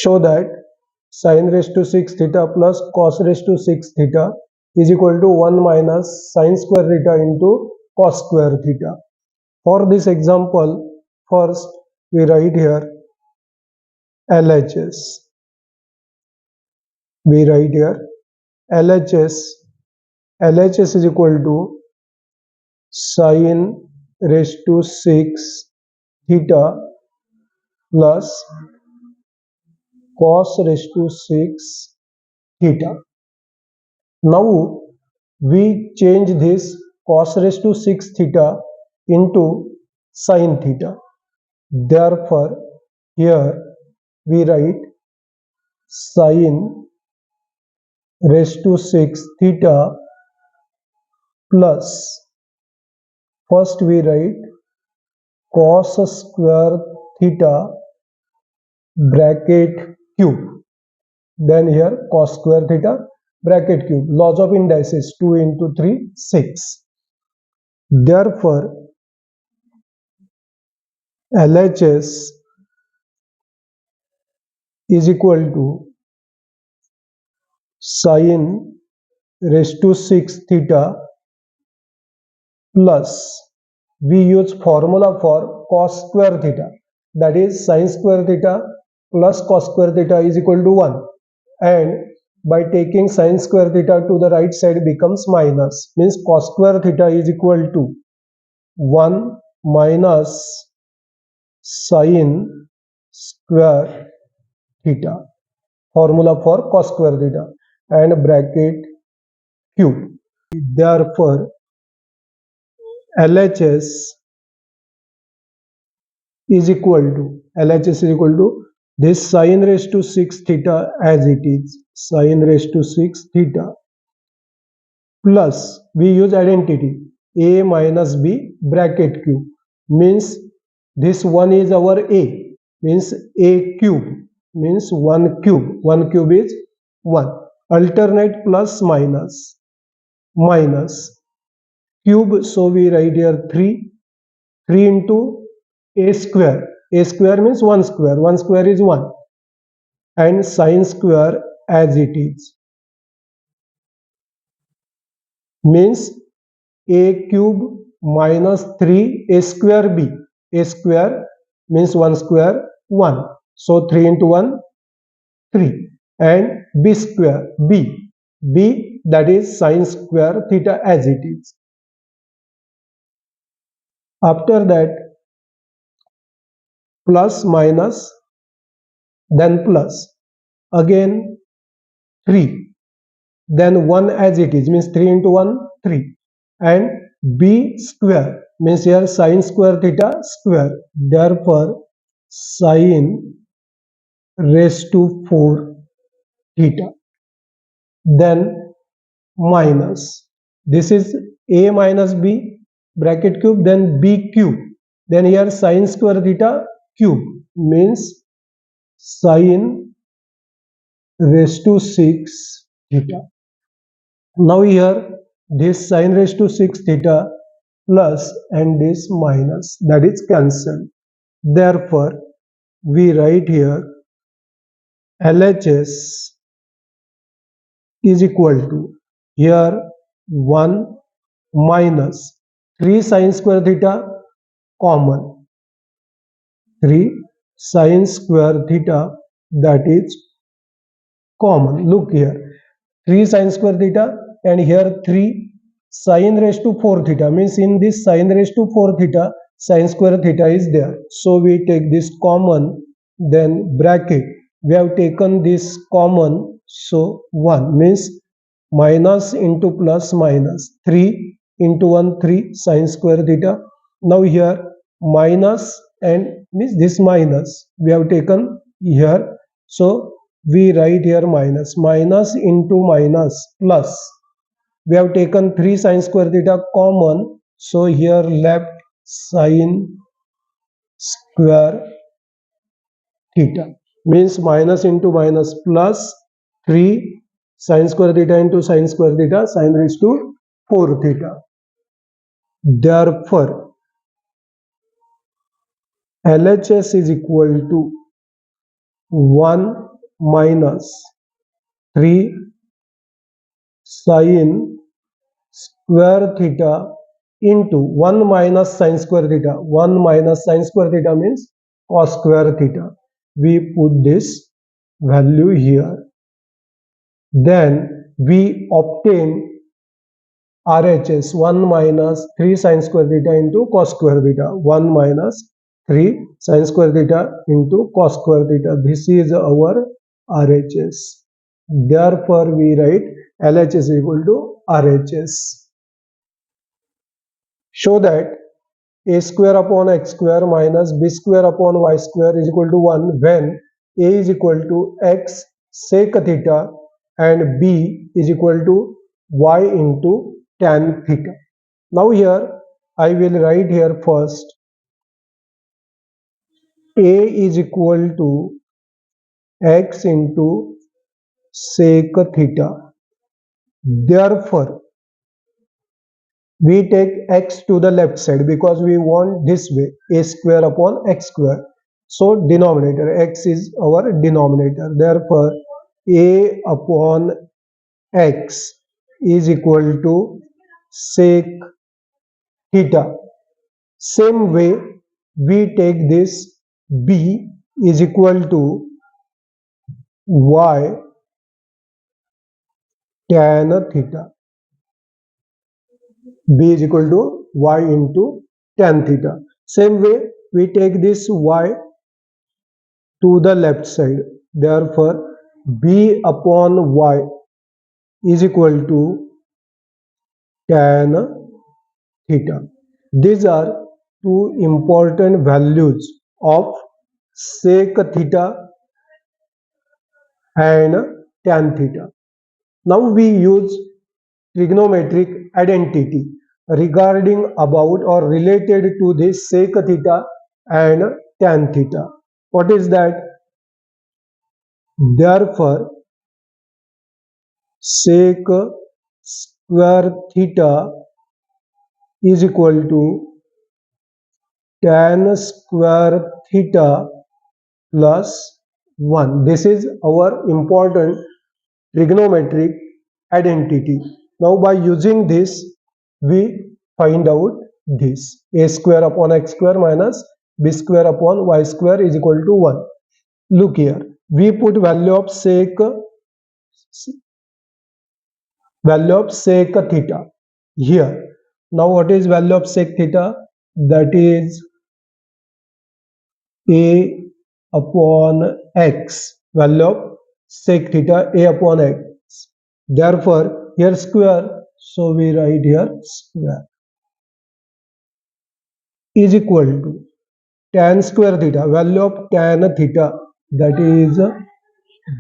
show that sin raised to 6 theta plus cos raised to 6 theta is equal to 1 minus sin square theta into cos square theta. For this example, first we write here LHS. We write here LHS. LHS is equal to sin raised to 6 theta plus cos raised to 6 theta. Now we change this cos raised to 6 theta into sin theta. Therefore, here we write sin raised to 6 theta plus, first we write cos square theta bracket cube, then here cos square theta bracket cube. Laws of indices, 2 into 3 6. Therefore LHS is equal to sin raised to 6 theta plus, we use formula for cos square theta, that is sin square theta plus cos square theta is equal to 1, and by taking sin square theta to the right side becomes minus, means cos square theta is equal to 1 minus sin square theta, formula for cos square theta, and bracket cube. Therefore LHS is equal to this sin raised to 6 theta as it is, sin raised to 6 theta plus, we use identity a minus b bracket cube, means this one is our a, means a cube, means 1 cube, 1 cube is 1, alternate plus minus, minus cube, so we write here 3 into a square means 1 square, 1 square is 1, and sin square as it is, means a cube minus 3 a square b, a square means 1 square 1, so 3 into 1 3, and b square b that is sin square theta as it is. After that plus minus, then plus, again 3, then 1 as it is, means 3 into 1 3, and b square means here sin square theta square, therefore sin raised to 4 theta, then minus, this is a minus b bracket cube, then b cube, then here sin square theta cube, means sin raised to 6 theta. Now here this sin raised to 6 theta plus and this minus, that is cancelled. Therefore we write here LHS is equal to, here 1 minus 3 sin square theta common, 3 sin square theta, that is common. Look here, 3 sin square theta, and here 3 sin raised to 4 theta, means in this sin raised to 4 theta sin square theta is there, so we take this common, then bracket, we have taken this common, so 1 means minus into plus minus, 3 into 1 3 sin square theta. Now here minus, and means this minus we have taken here, so we write here minus into minus plus, we have taken 3 sin square theta common, so here left sin square theta, means minus into minus plus 3 sin square theta into sin square theta, sin raised to 4 theta. Therefore LHS is equal to 1 minus 3 sin square theta into 1 minus sin square theta. 1 minus sin square theta means cos square theta. We put this value here. Then we obtain RHS 1 minus 3 sin square theta into cos square theta. 1 minus 3 sin square theta into cos square theta. This is our RHS. Therefore, we write LHS equal to RHS. Show that a square upon x square minus b square upon y square is equal to 1 when a is equal to x sec theta and b is equal to y into tan theta. Now here I will write here first a is equal to x into sec theta. Therefore, we take x to the left side because we want this way, a square upon x square. So denominator, x is our denominator. Therefore, a upon x is equal to sec theta. Same way, we take this b is equal to y tan theta. B is equal to y into tan theta. Same way, we take this y to the left side. Therefore, b upon y is equal to tan theta. These are two important values of sec theta and tan theta. Now we use trigonometric identity regarding about or related to this sec theta and tan theta. What is that? Therefore, sec square theta is equal to tan square theta plus 1. This is our important trigonometric identity. Now by using this, we find out this. A square upon x square minus b square upon y square is equal to 1. Look here. We put value of sec theta here. Now what is value of sec theta? That is a upon x. Value of sec theta a upon x. Therefore here square, so we write here square is equal to tan square theta. Value of tan theta, that is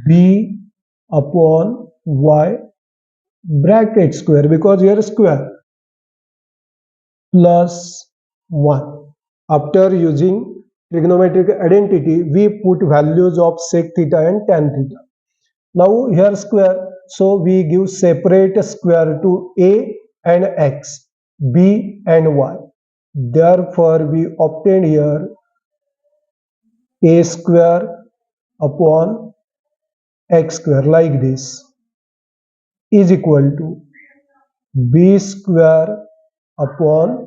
b upon y bracket square, because here square, plus 1. After using trigonometric identity, we put values of sec theta and tan theta. Now here square, so we give separate square to a and x, b and y. Therefore, we obtain here a square upon x square like this is equal to b square upon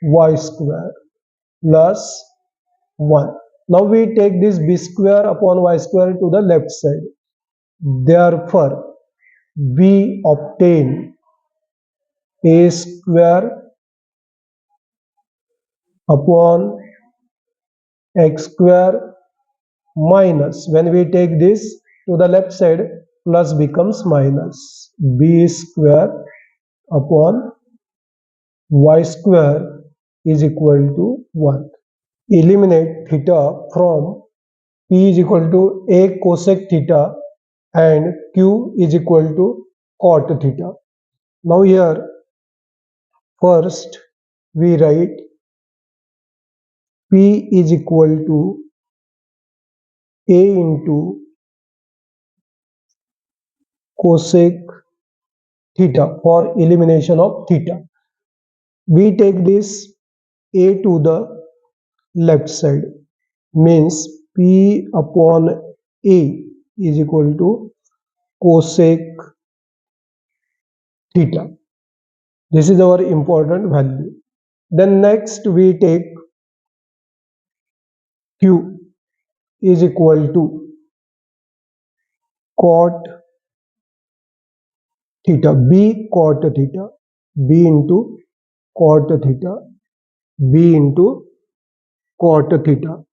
y square plus 1. Now we take this b square upon y square to the left side. Therefore, we obtain a square upon x square minus, when we take this to the left side, plus becomes minus b square upon y square is equal to 1. Eliminate theta from P is equal to a cosec theta and Q is equal to cot theta. Now here first we write P is equal to a into cosec theta for elimination of theta. We take this a to the left side, means P upon a is equal to cosec theta. This is our important value. Then next we take Q is equal to cot theta, B cot theta, B into cot theta, B into cot theta.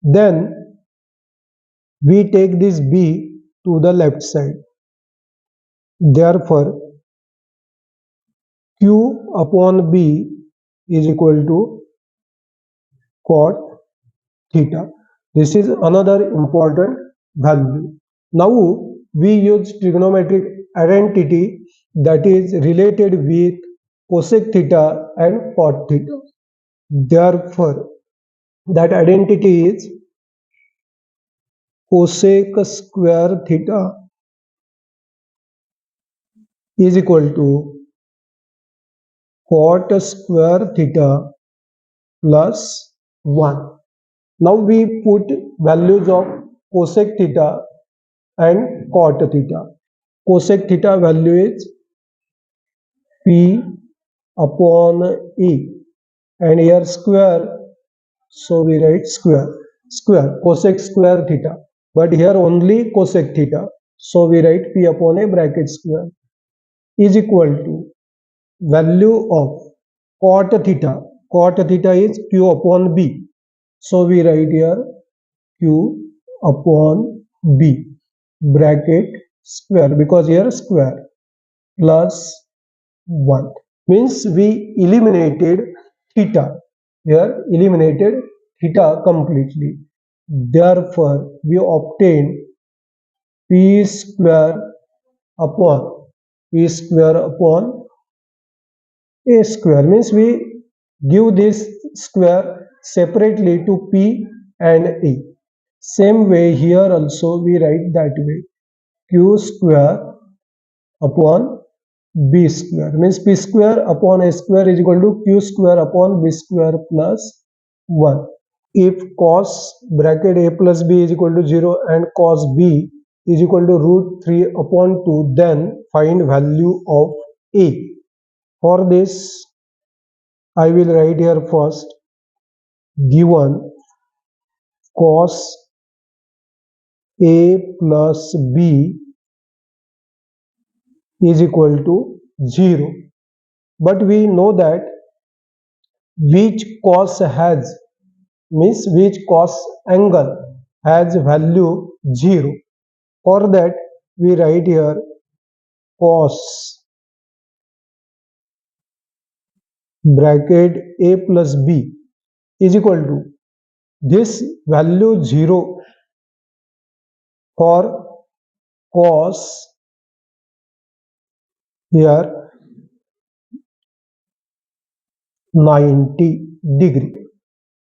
Then we take this B to the left side. Therefore, Q upon B is equal to cot theta. This is another important value. Now we use trigonometric identity that is related with cosec theta and cot theta. Therefore, that identity is cosec square theta is equal to cot square theta plus 1. Now we put values of cosec theta and cot theta. Cosec theta value is P upon E and here square, so we write square cosec square theta, but here only cosec theta, so we write P upon a bracket square is equal to value of cot theta. Cot theta is Q upon B, so we write here Q upon B bracket square, because here square, plus 1, means we eliminated theta. Here eliminated theta completely. Therefore, we obtain P square upon P square upon A square, means we give this square separately to P and A. Same way here also we write that way, Q square upon B square, means P square upon A square is equal to Q square upon B square plus 1. If cos bracket A plus B is equal to 0 and cos B is equal to root 3 upon 2, then find value of A. For this, I will write here first, given cos A plus B is equal to 0. But we know that which cos has, means which cos angle has value 0. For that we write here cos bracket A plus B is equal to this value 0 for cos here 90 degree.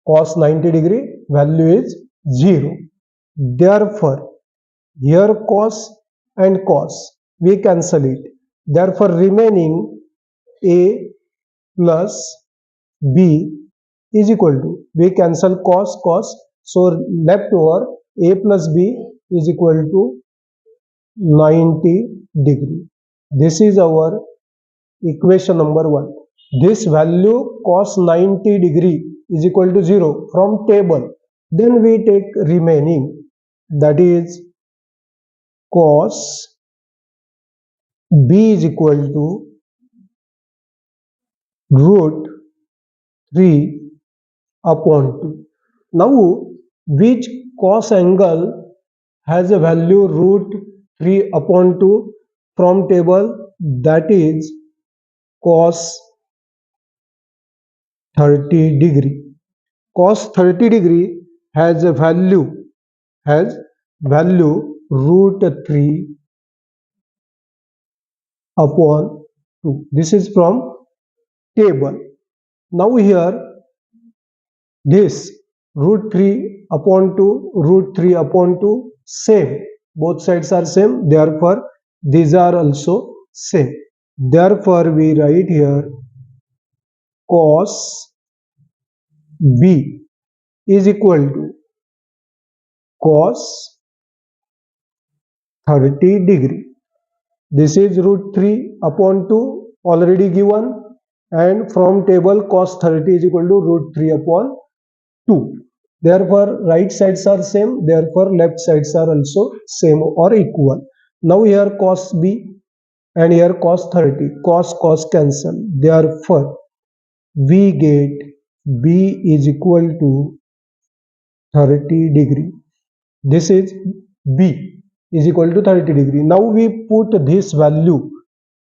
Cos 90 degree value is 0. Therefore, here cos and cos we cancel it. Therefore, remaining A plus B is equal to, we cancel cos, so left over A plus B is equal to 90 degree. This is our equation number 1. This value cos 90 degree is equal to 0 from table. Then we take remaining, that is cos B is equal to root 3 upon 2. Now, which cos angle has a value root 3 upon 2 from table? That is cos 30 degree. Cos 30 degree has a value root 3 upon 2. This is from table. Now here this root 3 upon 2, root 3 upon 2 same. Both sides are same. Therefore, these are also same. Therefore, we write here cos B, is equal to cos 30 degree. This is root 3 upon 2 already given, and from table cos 30 is equal to root 3 upon 2. Therefore, right sides are same, therefore left sides are also same or equal. Now here cos b and here cos 30. Cos cancel. Therefore, we get b is equal to 30 degree. This is b is equal to 30 degree. Now we put this value.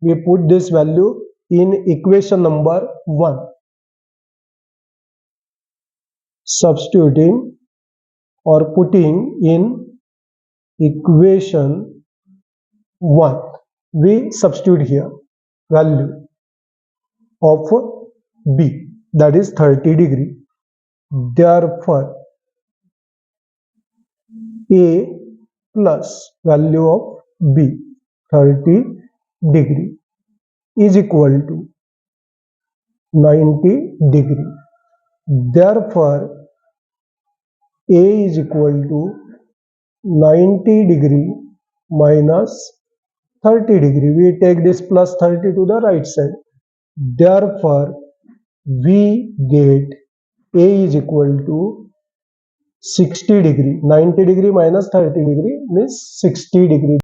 We put this value in equation number 1. Substituting or putting in equation 1. We substitute here value of b, that is 30 degree. Therefore, a plus value of b, 30 degree, is equal to 90 degree. Therefore, a is equal to 90 degree minus 30 degree. We take this plus 30 to the right side. Therefore, we get a is equal to 60 degree. 90 degree minus 30 degree means 60 degree.